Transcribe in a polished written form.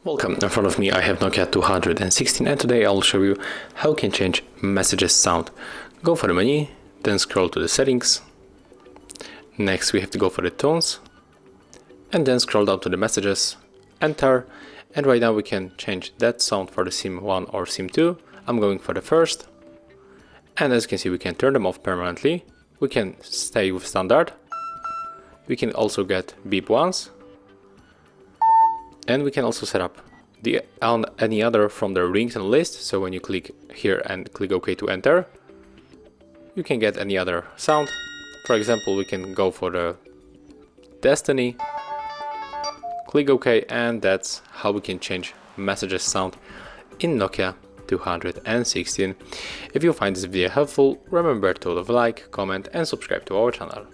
Welcome, in front of me I have Nokia 216 and today I'll show you how you can change messages sound. Go for the menu, then scroll to the settings. Next we have to go for the tones and then scroll down to the messages, enter, and right now we can change that sound for the SIM 1 or SIM 2. I'm going for the first, and as you can see we can turn them off permanently. We can stay with standard. We can also get beep once. And we can also set up any other from the ringtone list. So when you click here and click OK to enter, you can get any other sound. For example, we can go for the Destiny, click OK, and that's how we can change messages sound in Nokia 216. If you find this video helpful, remember to leave a like, comment and subscribe to our channel.